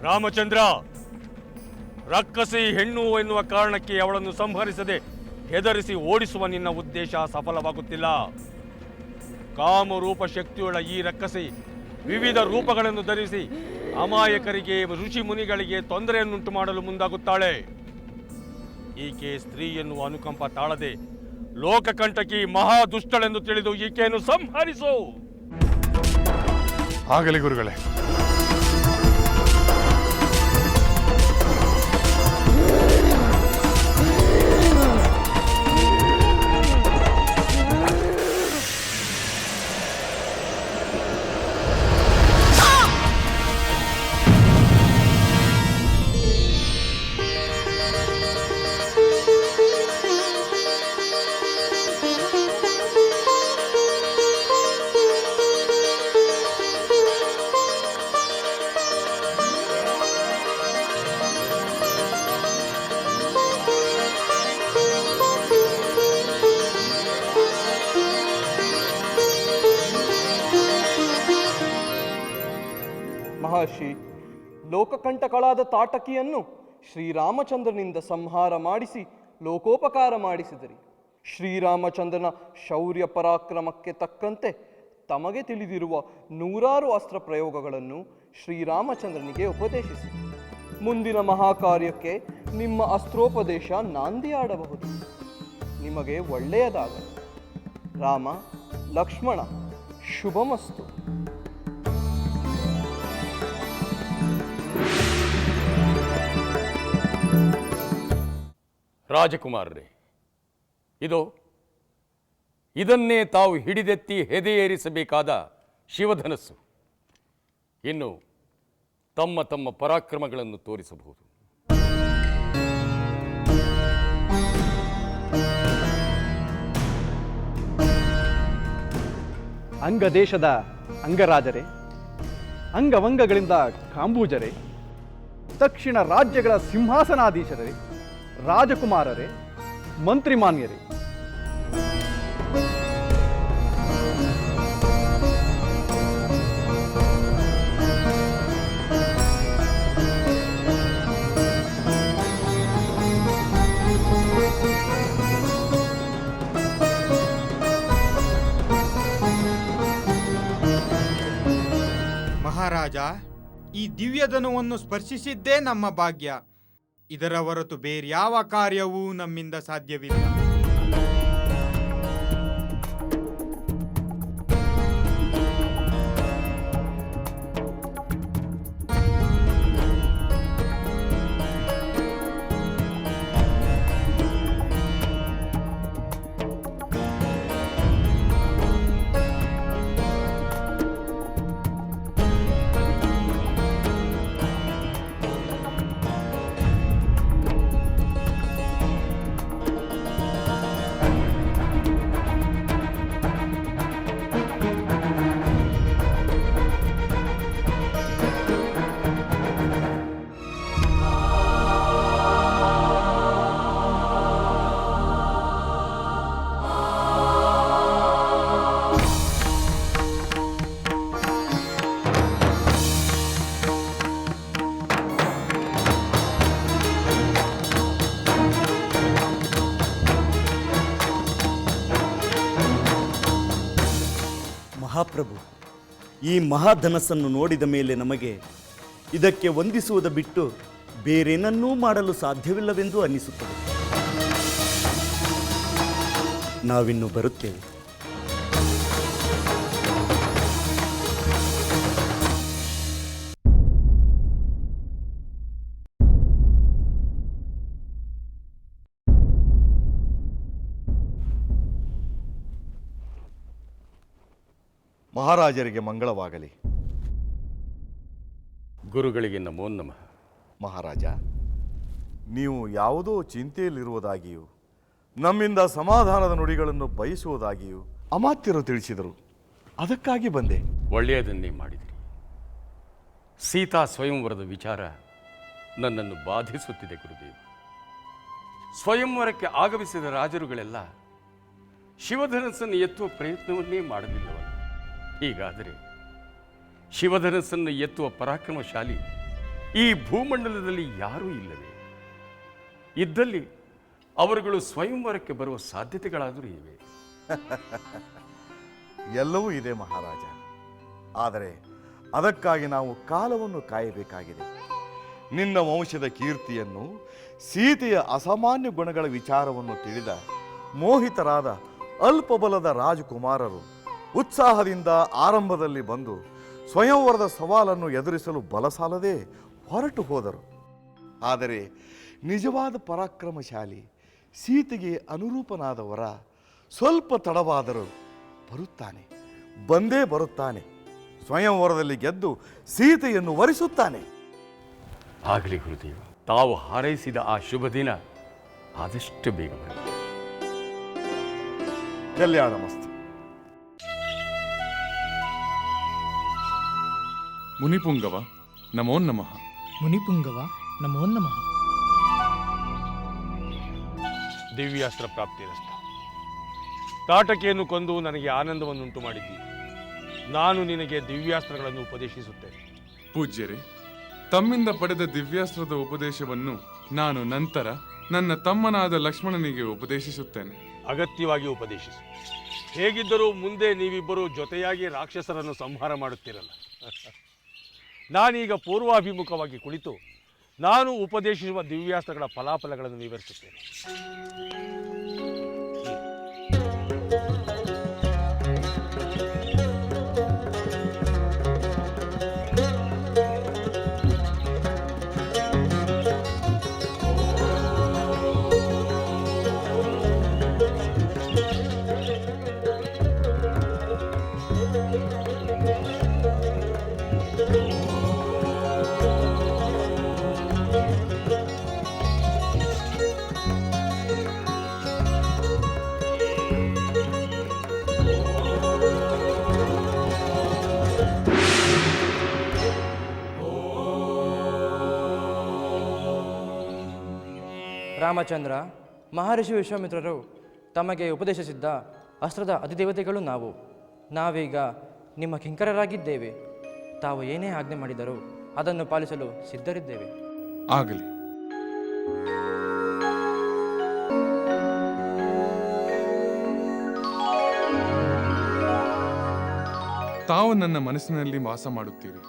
ರಾಮಚಂದ್ರ, ರಕ್ಕಸಿ ಹೆಣ್ಣು ಎನ್ನುವ ಕಾರಣಕ್ಕೆ ಅವಳನ್ನು ಸಂಹರಿಸದೆ ಹೆದರಿಸಿ ಓಡಿಸುವ ನಿನ್ನ ಉದ್ದೇಶ ಸಫಲವಾಗುತ್ತಿಲ್ಲ. ಕಾಮರೂಪ ಶಕ್ತಿಯುಳ್ಳ ಈ ರಕ್ಕಸಿ ವಿವಿಧ ರೂಪಗಳನ್ನು ಧರಿಸಿ ಅಮಾಯಕರಿಗೆ, ಋಷಿ ಮುನಿಗಳಿಗೆ ತೊಂದರೆಯನ್ನುಂಟು ಮಾಡಲು ಮುಂದಾಗುತ್ತಾಳೆ. ಈಕೆ ಸ್ತ್ರೀ ಎನ್ನುವ ಅನುಕಂಪ ತಾಳದೆ ಲೋಕಕಂಟಕಿ ಮಹಾದುಷ್ಟಳೆಂದು ತಿಳಿದು ಈಕೆಯನ್ನು ಸಂಹರಿಸು. ಆಗಲಿ ಗುರುಗಳೇ. ಮಹರ್ಷಿ, ಲೋಕಕಂಟಕಳಾದ ತಾಟಕಿಯನ್ನು ಶ್ರೀರಾಮಚಂದ್ರನಿಂದ ಸಂಹಾರ ಮಾಡಿಸಿ ಲೋಕೋಪಕಾರ ಮಾಡಿಸಿದಿರಿ. ಶ್ರೀರಾಮಚಂದ್ರನ ಶೌರ್ಯ ಪರಾಕ್ರಮಕ್ಕೆ ತಕ್ಕಂತೆ ತಮಗೆ ತಿಳಿದಿರುವ 100 ಅಸ್ತ್ರ ಪ್ರಯೋಗಗಳನ್ನು ಶ್ರೀರಾಮಚಂದ್ರನಿಗೆ ಉಪದೇಶಿಸಿ ಮುಂದಿನ ಮಹಾಕಾರ್ಯಕ್ಕೆ ನಿಮ್ಮ ಅಸ್ತ್ರೋಪದೇಶ ನಾಂದಿಯಾಡಬಹುದು. ನಿಮಗೆ ಒಳ್ಳೆಯದಾಗಲಿ. ರಾಮ, ಲಕ್ಷ್ಮಣ, ಶುಭಮಸ್ತು. ರಾಜಕುಮಾರರೇ, ಇದನ್ನೇ ತಾವು ಹಿಡಿದೆತ್ತಿ ಹೆದೆಯೇರಿಸಬೇಕಾದ ಶಿವಧನಸ್ಸು. ಇನ್ನು ತಮ್ಮ ತಮ್ಮ ಪರಾಕ್ರಮಗಳನ್ನು ತೋರಿಸಬಹುದು. ಅಂಗದೇಶದ ಅಂಗರಾಜರೇ, ಅಂಗವಂಗಗಳಿಂದ ಕಾಂಬೂಜರೇ, ದಕ್ಷಿಣ ರಾಜ್ಯಗಳ ಸಿಂಹಾಸನಾಧೀಶರೇ, ರಾಜಕುಮಾರರೇ, ಮಂತ್ರಿಮಾನ್ಯರೇ, ಮಹಾರಾಜ, ಈ ದಿವ್ಯಧನುವನ್ನು ಸ್ಪರ್ಶಿಸಿದ್ದೇ ನಮ್ಮ ಭಾಗ್ಯ. ಇದರ ಹೊರತು ಬೇರ್ಯಾವ ಕಾರ್ಯವೂ ನಮ್ಮಿಂದ ಸಾಧ್ಯವಿಲ್ಲ. ಮಹಾಪ್ರಭು, ಈ ಮಹಾಧನಸ್ಸನ್ನು ನೋಡಿದ ಮೇಲೆ ನಮಗೆ ಇದಕ್ಕೆ ವಂದಿಸುವುದು ಬಿಟ್ಟು ಬೇರೇನನ್ನೂ ಮಾಡಲು ಸಾಧ್ಯವಿಲ್ಲವೆಂದು ಅನ್ನಿಸುತ್ತದೆ. ನಾವಿನ್ನು ಬರುತ್ತೇವೆ. ಮಹಾರಾಜರಿಗೆ ಮಂಗಳವಾಗಲಿ. ಗುರುಗಳಿಗೆ ನಮೋ ನಮಃ. ಮಹಾರಾಜ, ನೀವು ಯಾವುದೋ ಚಿಂತೆಯಲ್ಲಿರುವುದಾಗಿಯೂ ನಮ್ಮಿಂದ ಸಮಾಧಾನದ ನುಡಿಗಳನ್ನು ಬಯಸುವುದಾಗಿಯೂ ಅಮಾತ್ಯರು ತಿಳಿಸಿದರು. ಅದಕ್ಕಾಗಿ ಬಂದೆ. ಒಳ್ಳೆಯದನ್ನೇ ಮಾಡಿದಿರಿ. ಸೀತಾ ಸ್ವಯಂವರದ ವಿಚಾರ ನನ್ನನ್ನು ಬಾಧಿಸುತ್ತಿದೆ ಗುರುದೇವ. ಸ್ವಯಂವರಕ್ಕೆ ಆಗಮಿಸಿದ ರಾಜರುಗಳೆಲ್ಲ ಶಿವಧನಸ್ಸನ್ನು ಎತ್ತುವ ಪ್ರಯತ್ನವನ್ನೇ ಮಾಡಲಿಲ್ಲವಲ್ಲ. ಹೀಗಾದರೆ ಶಿವಧನಸ್ಸನ್ನು ಎತ್ತುವ ಪರಾಕ್ರಮಶಾಲಿ ಈ ಭೂಮಂಡಲದಲ್ಲಿ ಯಾರೂ ಇಲ್ಲವೇ? ಇದ್ದಲ್ಲಿ ಅವರುಗಳು ಸ್ವಯಂವರಕ್ಕೆ ಬರುವ ಸಾಧ್ಯತೆಗಳಾದರೂ ಇವೆ. ಎಲ್ಲವೂ ಇದೆ ಮಹಾರಾಜ. ಆದರೆ ಅದಕ್ಕಾಗಿ ನಾವು ಕಾಲವನ್ನು ಕಾಯಬೇಕಾಗಿದೆ. ನಿನ್ನ ವಂಶದ ಕೀರ್ತಿಯನ್ನು, ಸೀತೆಯ ಅಸಾಮಾನ್ಯ ಗುಣಗಳ ವಿಚಾರವನ್ನು ತಿಳಿದ ಮೋಹಿತರಾದ ಅಲ್ಪಬಲದ ರಾಜಕುಮಾರರು ಉತ್ಸಾಹದಿಂದ ಆರಂಭದಲ್ಲಿ ಬಂದು ಸ್ವಯಂವರದ ಸವಾಲನ್ನು ಎದುರಿಸಲು ಬಲಸಾಲದೆ ಹೊರಟು ಹೋದರು. ಆದರೆ ನಿಜವಾದ ಪರಾಕ್ರಮಶಾಲಿ, ಸೀತೆಗೆ ಅನುರೂಪನಾದವರ ಸ್ವಲ್ಪ ತಡವಾದರೂ ಬರುತ್ತಾನೆ, ಬಂದೇ ಬರುತ್ತಾನೆ. ಸ್ವಯಂವರದಲ್ಲಿ ಗೆದ್ದು ಸೀತೆಯನ್ನು ವರಿಸುತ್ತಾನೆ. ಆಗಲಿ ಗುರುದೇವ, ತಾವು ಹಾರೈಸಿದ ಆ ಶುಭ ದಿನ ಆದಷ್ಟು ಬೇಗ ಬರಲಿ. ಕಲ್ಯಾಣ ಮಸ್ತು. ಮುನಿಪುಂಗವ ನಮೋ ನಮಃ. ಮುನಿಪುಂಗವ ನಮೋ ನಮಃ. ದಿವ್ಯಾಸ್ತ್ರ ಪ್ರಾಪ್ತಿರಸ್ತ. ತಾಟಕಿಯನ್ನು ಕೊಂದು ನನಗೆ ಆನಂದವನ್ನುಂಟು ಮಾಡಿದ್ದೀ. ನಾನು ನಿನಗೆ ದಿವ್ಯಾಸ್ತ್ರಗಳನ್ನು ಉಪದೇಶಿಸುತ್ತೇನೆ. ಪೂಜ್ಯರೇ, ತಮ್ಮಿಂದ ಪಡೆದ ದಿವ್ಯಾಸ್ತ್ರದ ಉಪದೇಶವನ್ನು ನಾನು ನಂತರ ನನ್ನ ತಮ್ಮನಾದ ಲಕ್ಷ್ಮಣನಿಗೆ ಉಪದೇಶಿಸುತ್ತೇನೆ. ಅಗತ್ಯವಾಗಿ ಉಪದೇಶಿಸು. ಹೇಗಿದ್ದರೂ ಮುಂದೆ ನೀವಿಬ್ಬರು ಜೊತೆಯಾಗಿ ರಾಕ್ಷಸರನ್ನು ಸಂಹಾರ ಮಾಡುತ್ತೀರಲ್ಲ. ನಾನೀಗ ಪೂರ್ವಾಭಿಮುಖವಾಗಿ ಕುಳಿತು ನಾನು ಉಪದೇಶಿಸುವ ದಿವ್ಯಾಸ್ತ್ರಗಳ ಫಲಾಫಲಗಳನ್ನು ವಿವರಿಸುತ್ತೇನೆ. ರಾಮಚಂದ್ರ, ಮಹರ್ಷಿ ವಿಶ್ವಾಮಿತ್ರರು ತಮಗೆ ಉಪದೇಶಿಸಿದ್ದ ಅಸ್ತ್ರದ ಅಧಿದೇವತೆಗಳು ನಾವೀಗ ನಿಮ್ಮ ಕಿಂಕರರಾಗಿದ್ದೇವೆ. ತಾವು ಏನೇ ಆಜ್ಞೆ ಮಾಡಿದರೂ ಅದನ್ನು ಪಾಲಿಸಲು ಸಿದ್ಧರಿದ್ದೇವೆ. ಆಗಲಿ. ತಾವು ನನ್ನ ಮನಸ್ಸಿನಲ್ಲಿ ವಾಸ ಮಾಡುತ್ತೀರಿ.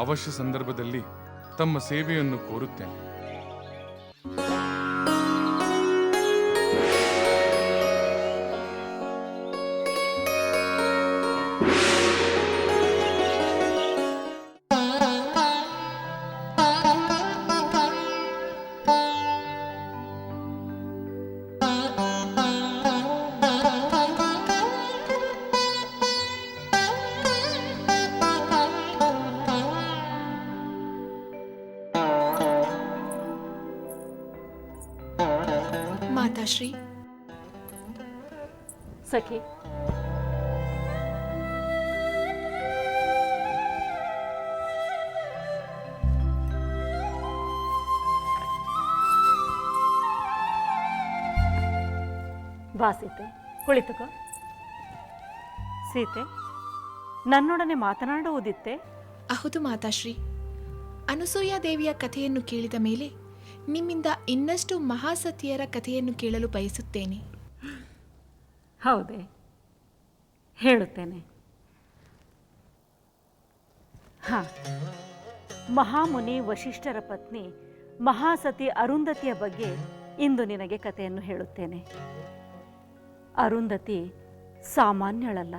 ಅವಶ್ಯ ಸಂದರ್ಭದಲ್ಲಿ ತಮ್ಮ ಸೇವೆಯನ್ನು ಕೋರುತ್ತೇನೆ. ಮಾತಾಶ್ರೀ. ಸಖಿ, ಬಾ ಸೀತೆ, ಕುಳಿತುಕೋ. ಸೀತೆ, ನನ್ನೊಡನೆ ಮಾತನಾಡುವುದಿತ್ತೆ? ಹೌದು ಮಾತಾಶ್ರೀ. ಅನಸೂಯ ದೇವಿಯ ಕಥೆಯನ್ನು ಕೇಳಿದ ಮೇಲೆ ನಿಮ್ಮಿಂದ ಇನ್ನಷ್ಟು ಮಹಾಸತಿಯರ ಕಥೆಯನ್ನು ಕೇಳಲು ಬಯಸುತ್ತೇನೆ. ಹೌದೇ? ಹೇಳುತ್ತೇನೆ. ಮಹಾಮುನಿ ವಶಿಷ್ಠರ ಪತ್ನಿ ಮಹಾಸತಿ ಅರುಂಧತಿಯ ಬಗ್ಗೆ ಇಂದು ನಿನಗೆ ಕಥೆಯನ್ನು ಹೇಳುತ್ತೇನೆ. ಅರುಂಧತಿ ಸಾಮಾನ್ಯಳಲ್ಲ.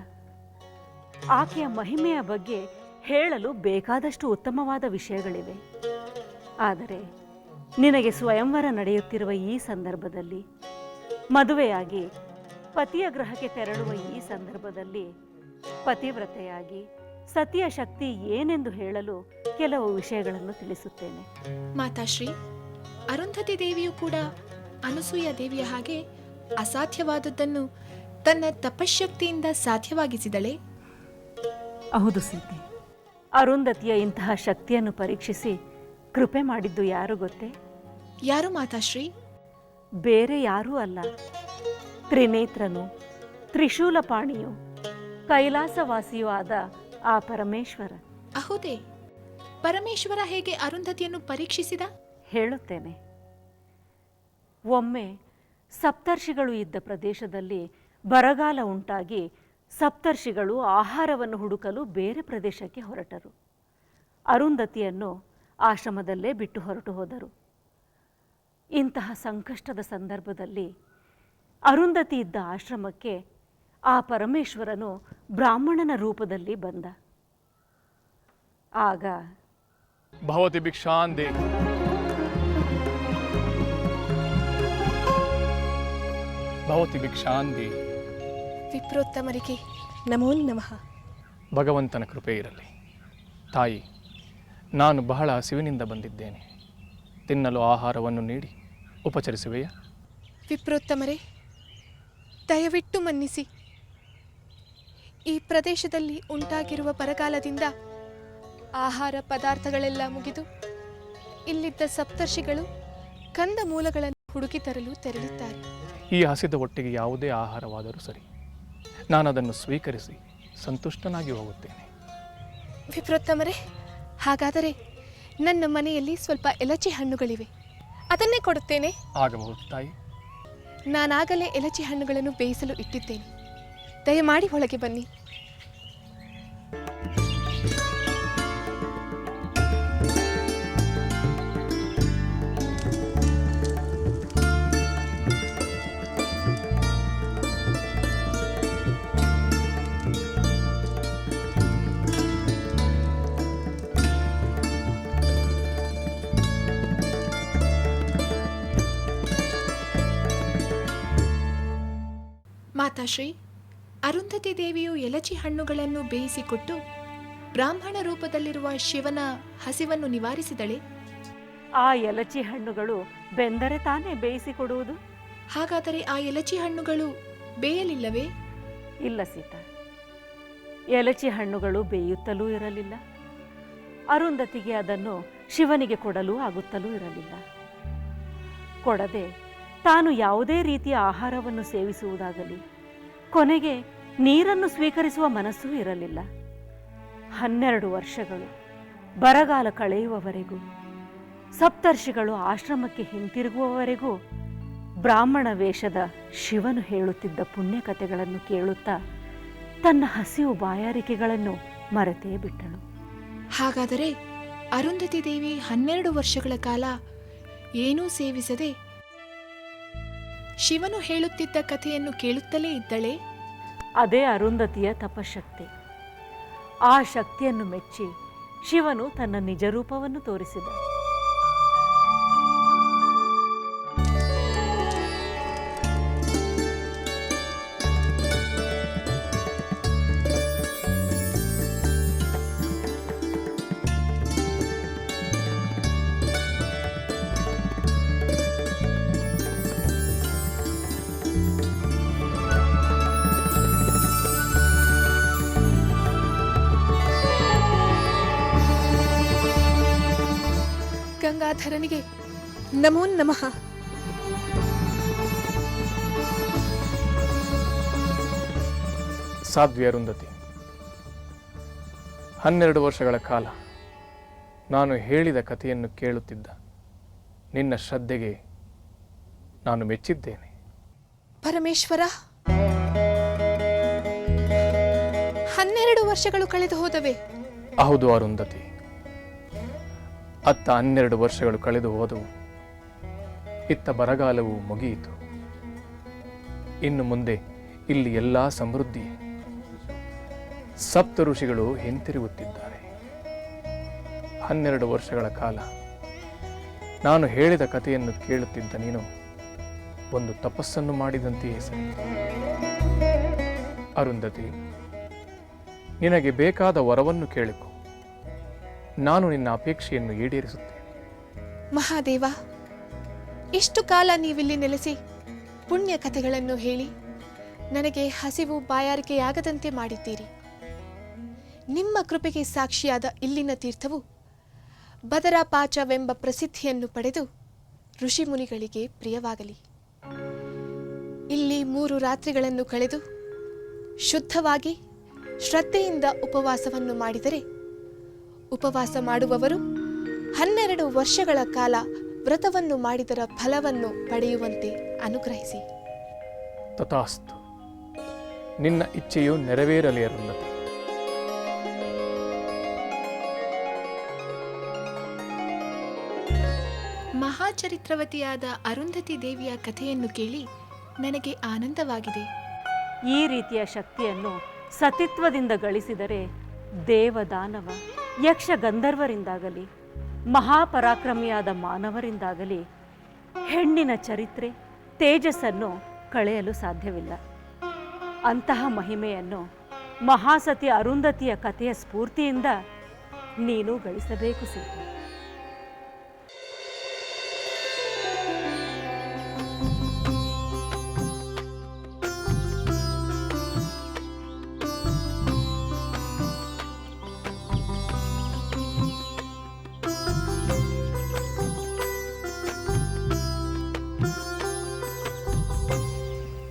ಆಕೆಯ ಮಹಿಮೆಯ ಬಗ್ಗೆ ಹೇಳಲು ಬೇಕಾದಷ್ಟು ಉತ್ತಮವಾದ ವಿಷಯಗಳಿವೆ. ಆದರೆ ನಿನಗೆ ಸ್ವಯಂವರ ನಡೆಯುತ್ತಿರುವ ಈ ಸಂದರ್ಭದಲ್ಲಿ, ಮದುವೆಯಾಗಿ ಪತಿಯ ಗೃಹಕ್ಕೆ ತೆರಳುವ ಈ ಸಂದರ್ಭದಲ್ಲಿ, ಪತಿವ್ರತೆಯಾಗಿ ಸತಿಯ ಶಕ್ತಿ ಏನೆಂದು ಹೇಳಲು ಕೆಲವು ವಿಷಯಗಳನ್ನು ತಿಳಿಸುತ್ತೇನೆ. ಮಾತಾಶ್ರೀ, ಅರುಂಧತಿ ದೇವಿಯು ಕೂಡ ಅನಸೂಯ ದೇವಿಯ ಹಾಗೆ ಅಸಾಧ್ಯವಾದದ್ದನ್ನು ತನ್ನ ತಪಶಕ್ತಿಯಿಂದ ಸಾಧ್ಯವಾಗಿಸಿದಳೆ. ಹೌದು ಸೀತೆ, ಅರುಂಧತಿಯ ಇಂತಹ ಶಕ್ತಿಯನ್ನು ಪರೀಕ್ಷಿಸಿ ಕೃಪೆ ಮಾಡಿದ್ದು ಯಾರು ಗೊತ್ತೇ? ಯಾರು ಮಾತಾಶ್ರೀ? ಬೇರೆ ಯಾರೂ ಅಲ್ಲ, ತ್ರಿನೇತ್ರನು, ತ್ರಿಶೂಲಪಾಣಿಯು, ಕೈಲಾಸವಾಸಿಯೂ ಆದ ಆ ಪರಮೇಶ್ವರ. ಹೌದೇ? ಪರಮೇಶ್ವರ ಹೇಗೆ ಅರುಂಧತಿಯನ್ನು ಪರೀಕ್ಷಿಸಿದ? ಹೇಳುತ್ತೇನೆ. ಒಮ್ಮೆ ಸಪ್ತರ್ಷಿಗಳು ಇದ್ದ ಪ್ರದೇಶದಲ್ಲಿ ಬರಗಾಲ ಉಂಟಾಗಿ ಸಪ್ತರ್ಷಿಗಳು ಆಹಾರವನ್ನು ಹುಡುಕಲು ಬೇರೆ ಪ್ರದೇಶಕ್ಕೆ ಹೊರಟರು. ಅರುಂಧತಿಯನ್ನು ಆಶ್ರಮದಲ್ಲೇ ಬಿಟ್ಟು ಹೊರಟು ಹೋದರು. ಇಂತಹ ಸಂಕಷ್ಟದ ಸಂದರ್ಭದಲ್ಲಿ ಅರುಂಧತಿ ಇದ್ದ ಆಶ್ರಮಕ್ಕೆ ಆ ಪರಮೇಶ್ವರನು ಬ್ರಾಹ್ಮಣನ ರೂಪದಲ್ಲಿ ಬಂದ. ಆಗ ಭವತಿ ಭಿಕ್ಷಾಂದೆ ಭವತಿ ಭಿಕ್ಷಾಂದೆ. ವಿಪ್ರೋತ್ತಮರಿಗೆ ನಮೋ ನಮಃ. ಭಗವಂತನ ಕೃಪೆ ಇರಲಿ. ತಾಯಿ, ನಾನು ಬಹಳ ಹಸಿವಿನಿಂದ ಬಂದಿದ್ದೇನೆ. ತಿನ್ನಲು ಆಹಾರವನ್ನು ನೀಡಿ ಉಪಚರಿಸುವೆಯಾ? ವಿಪ್ರೋತ್ತಮರೇ, ದಯವಿಟ್ಟು ಮನ್ನಿಸಿ. ಈ ಪ್ರದೇಶದಲ್ಲಿ ಉಂಟಾಗಿರುವ ಬರಗಾಲದಿಂದ ಆಹಾರ ಪದಾರ್ಥಗಳೆಲ್ಲ ಮುಗಿದು ಇಲ್ಲಿದ್ದ ಸಪ್ತರ್ಷಿಗಳು ಕಂದ ಮೂಲಗಳನ್ನು ಹುಡುಕಿ ತರಲು ತೆರಳಿದ್ದಾರೆ. ಈ ಹಸಿದ ಒಟ್ಟಿಗೆ ಯಾವುದೇ ಆಹಾರವಾದರೂ ಸರಿ, ನಾನು ಅದನ್ನು ಸ್ವೀಕರಿಸಿ ಸಂತುಷ್ಟನಾಗಿ ಹೋಗುತ್ತೇನೆ. ವಿಪ್ರೋತ್ತಮರೇ, ಹಾಗಾದರೆ ನನ್ನ ಮನೆಯಲ್ಲಿ ಸ್ವಲ್ಪ ಎಲಚಿ ಹಣ್ಣುಗಳಿವೆ, ಅದನ್ನೇ ಕೊಡುತ್ತೇನೆ. ಆಗಬಹುದು ತಾಯಿ. ನಾನಾಗಲೇ ಎಲಚಿ ಹಣ್ಣುಗಳನ್ನು ಬೇಯಿಸಲು ಇಟ್ಟಿದ್ದೇನೆ. ದಯಮಾಡಿ ಒಳಗೆ ಬನ್ನಿ. ಮಾತಾಶ್ರೀ, ಅರುಂಧತಿ ದೇವಿಯು ಎಲಚಿ ಹಣ್ಣುಗಳನ್ನು ಬೇಯಿಸಿಕೊಟ್ಟು ಬ್ರಾಹ್ಮಣ ರೂಪದಲ್ಲಿರುವ ಶಿವನ ಹಸಿವನ್ನು ನಿವಾರಿಸಿದಳೆ. ಆ ಎಲಚಿ ಹಣ್ಣುಗಳು ಬೆಂದರೆ ತಾನೇ ಬೇಯಿಸಿಕೊಡುವುದು? ಹಾಗಾದರೆ ಆ ಎಲಚಿ ಹಣ್ಣುಗಳು ಬೇಯಲಿಲ್ಲವೇ? ಇಲ್ಲ ಸೀತಾ, ಎಲಚಿ ಹಣ್ಣುಗಳು ಬೇಯುತ್ತಲೂ ಇರಲಿಲ್ಲ. ಅರುಂಧತಿಗೆ ಅದನ್ನು ಶಿವನಿಗೆ ಕೊಡಲು ಆಗುತ್ತಲೂ ಇರಲಿಲ್ಲ. ಕೊಡದೆ ತಾನು ಯಾವುದೇ ರೀತಿಯ ಆಹಾರವನ್ನು ಸೇವಿಸುವುದಾಗಲಿ, ಕೊನೆಗೆ ನೀರನ್ನು ಸ್ವೀಕರಿಸುವ ಮನಸ್ಸೂ ಇರಲಿಲ್ಲ. 12 ವರ್ಷಗಳು ಬರಗಾಲ ಕಳೆಯುವವರೆಗೂ, ಸಪ್ತರ್ಷಿಗಳು ಆಶ್ರಮಕ್ಕೆ ಹಿಂತಿರುಗುವವರೆಗೂ ಬ್ರಾಹ್ಮಣ ವೇಷದ ಶಿವನು ಹೇಳುತ್ತಿದ್ದ ಪುಣ್ಯಕಥೆಗಳನ್ನು ಕೇಳುತ್ತಾ ತನ್ನ ಹಸಿವು ಬಾಯಾರಿಕೆಗಳನ್ನು ಮರೆತೇ ಬಿಟ್ಟಳು. ಹಾಗಾದರೆ ಅರುಂಧತಿ ದೇವಿ 12 ವರ್ಷಗಳ ಕಾಲ ಏನೂ ಸೇವಿಸದೆ ಶಿವನು ಹೇಳುತ್ತಿದ್ದ ಕಥೆಯನ್ನು ಕೇಳುತ್ತಲೇ ಇದ್ದಳೆ. ಅದೇ ಅರುಂಧತಿಯ ತಪಶಕ್ತಿ. ಆ ಶಕ್ತಿಯನ್ನು ಮೆಚ್ಚಿ ಶಿವನು ತನ್ನ ನಿಜ ರೂಪವನ್ನು ತೋರಿಸಿದ. ಗಂಗಾಧರನಿಗೆ ನಮೋ ನಮಃ. ಸಾಧ್ವಿ ಅರುಂಧತಿ, 12 ವರ್ಷಗಳ ಕಾಲ ನಾನು ಹೇಳಿದ ಕಥೆಯನ್ನು ಕೇಳುತ್ತಿದ್ದ ನಿನ್ನ ಶ್ರದ್ಧೆಗೆ ನಾನು ಮೆಚ್ಚಿದ್ದೇನೆ. ಪರಮೇಶ್ವರ, 12 ವರ್ಷಗಳು ಕಳೆದು ಹೋದವೆ. ಹೌದು ಅರುಂಧತಿ, ಅತ್ತ 12 ವರ್ಷಗಳು ಕಳೆದು ಹೋದವು. ಇತ್ತ ಬರಗಾಲವು ಮುಗಿಯಿತು. ಇನ್ನು ಮುಂದೆ ಇಲ್ಲಿ ಎಲ್ಲ ಸಮೃದ್ಧಿ. ಸಪ್ತ ಋಷಿಗಳು ಹಿಂತಿರುಗುತ್ತಿದ್ದಾರೆ. 12 ವರ್ಷಗಳ ಕಾಲ ನಾನು ಹೇಳಿದ ಕಥೆಯನ್ನು ಕೇಳುತ್ತಿದ್ದ ನೀನು ಒಂದು ತಪಸ್ಸನ್ನು ಮಾಡಿದಂತೆಯೇ ಸರಿ. ಅರುಂಧತಿ, ನಿನಗೆ ಬೇಕಾದ ವರವನ್ನು ಕೇಳಿಕೊ, ನಾನು ನಿನ್ನ ಅಪೇಕ್ಷೆಯನ್ನು ಈಡೇರಿಸುತ್ತೇನೆ. ಮಹಾದೇವ, ಇಷ್ಟು ಕಾಲ ನೀವಿಲ್ಲಿ ನೆಲೆಸಿ ಪುಣ್ಯ ಕಥೆಗಳನ್ನು ಹೇಳಿ ನನಗೆ ಹಸಿವು ಬಾಯಾರಿಕೆಯಾಗದಂತೆ ಮಾಡಿದ್ದೀರಿ. ನಿಮ್ಮ ಕೃಪೆಗೆ ಸಾಕ್ಷಿಯಾದ ಇಲ್ಲಿನ ತೀರ್ಥವು ಬದರಾಪಾಚವೆಂಬ ಪ್ರಸಿದ್ಧಿಯನ್ನು ಪಡೆದು ಋಷಿಮುನಿಗಳಿಗೆ ಪ್ರಿಯವಾಗಲಿ. ಇಲ್ಲಿ 3 ರಾತ್ರಿಗಳನ್ನು ಕಳೆದು ಶುದ್ಧವಾಗಿ ಶ್ರದ್ಧೆಯಿಂದ ಉಪವಾಸವನ್ನು ಮಾಡಿದರೆ ಉಪವಾಸ ಮಾಡುವವರು 12 ವರ್ಷಗಳ ಕಾಲ ವ್ರತವನ್ನು ಮಾಡಿದರ ಫಲವನ್ನು ಪಡೆಯುವಂತೆ ಅನುಗ್ರಹಿಸಿ. ತಥಾಸ್ತು. ನಿನ್ನ ಇಚ್ಛೆಯು ನೆರವೇರಲಿ ಅರುಂಧತಿ. ಮಹಾಚರಿತ್ರವತಿಯಾದ ಅರುಂಧತಿ ದೇವಿಯ ಕಥೆಯನ್ನು ಕೇಳಿ ನನಗೆ ಆನಂದವಾಗಿದೆ. ಈ ರೀತಿಯ ಶಕ್ತಿಯನ್ನು ಸತಿತ್ವದಿಂದ ಗಳಿಸಿದರೆ ದೇವದಾನವ ಯಕ್ಷ ಗಂಧರ್ವರಿಂದಾಗಲಿ ಮಹಾಪರಾಕ್ರಮಿಯಾದ ಮಾನವರಿಂದಾಗಲಿ ಹೆಣ್ಣಿನ ಚರಿತ್ರೆ ತೇಜಸ್ಸನ್ನು ಕಳೆಯಲು ಸಾಧ್ಯವಿಲ್ಲ. ಅಂತಹ ಮಹಿಮೆಯನ್ನು ಮಹಾಸತಿ ಅರುಂಧತಿಯ ಕಥೆಯ ಸ್ಫೂರ್ತಿಯಿಂದ ನೀನು ಗಳಿಸಬೇಕು ಸೀತೆ.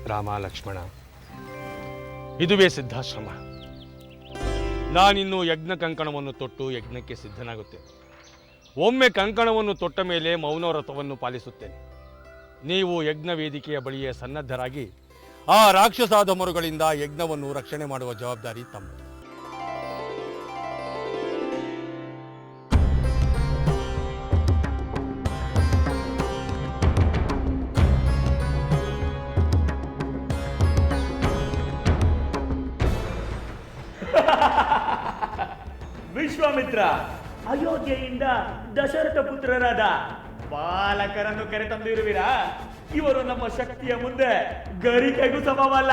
ರಾಮ ಲಕ್ಷ್ಮಣ, ಇದುವೇ ಸಿದ್ಧಾಶ್ರಮ. ನಾನಿನ್ನು ಯಜ್ಞ ಕಂಕಣವನ್ನು ತೊಟ್ಟು ಯಜ್ಞಕ್ಕೆ ಸಿದ್ಧನಾಗುತ್ತೇನೆ. ಒಮ್ಮೆ ಕಂಕಣವನ್ನು ತೊಟ್ಟ ಮೇಲೆ ಮೌನವ್ರತವನ್ನು ಪಾಲಿಸುತ್ತೇನೆ. ನೀವು ಯಜ್ಞ ವೇದಿಕೆಯ ಬಳಿಯೇ ಸನ್ನದ್ಧರಾಗಿ ಆ ರಾಕ್ಷಸಾಧಮರುಗಳಿಂದ ಯಜ್ಞವನ್ನು ರಕ್ಷಣೆ ಮಾಡುವ ಜವಾಬ್ದಾರಿ ತಮ್ಮದು. ವಿಶ್ವಾಮಿತ್ರ ಅಯೋಧ್ಯೆಯಿಂದ ದಶರಥ ಪುತ್ರರಾದ ಬಾಲಕರನ್ನು ಕರೆತಂದಿರುವಿರಾ? ಇವರು ನಮ್ಮ ಶಕ್ತಿಯ ಮುಂದೆ ಗರಿಕೆಗೂ ಸಮವಲ್ಲ.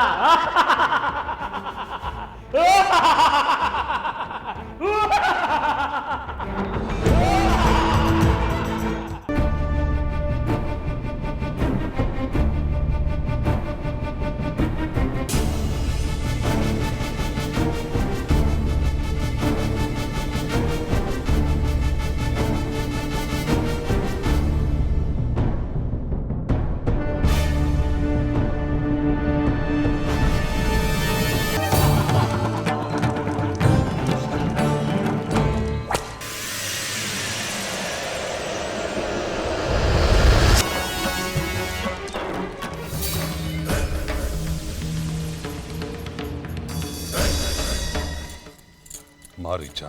ಮಾರೀಚ,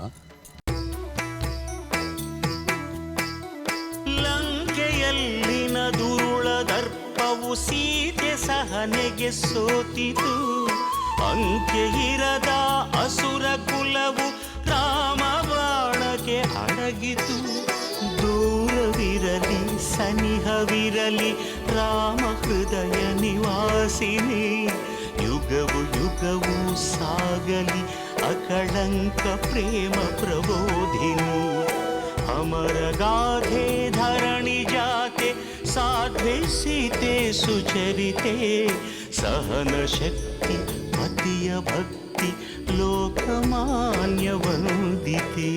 ಲಂಕೆಯಲ್ಲಿನ ದುರುಳ ದರ್ಪವು ಸೀತೆ ಸಹನೆಗೆ ಸೋತಿತು. ಅಂಕೆ ಇರದ ಅಸುರ ಕುಲವು ರಾಮ ಬಾಣಕ್ಕೆ ಅಡಗಿತು. ದೂರವಿರಲಿ ಸನಿಹವಿರಲಿ ರಾಮ ಹೃದಯ ನಿವಾಸಿನಿ. ಯುಗವು ಯುಗವು ಸಾಗಲಿ ಅಕಳಂಕ ಪ್ರೇಮ ಪ್ರಬೋಧಿನಿ. ಅಮರ ಗಾಧೆ ಧರಣಿ ಜಾತೆ ಸಾಧ್ವೆ ಸೀತೆ ಸುಚರಿತೆ. ಸಹನ ಶಕ್ತಿ ಪತಿಯ ಭಕ್ತಿ ಲೋಕಮಾನ್ಯ ವಂದಿತೆ.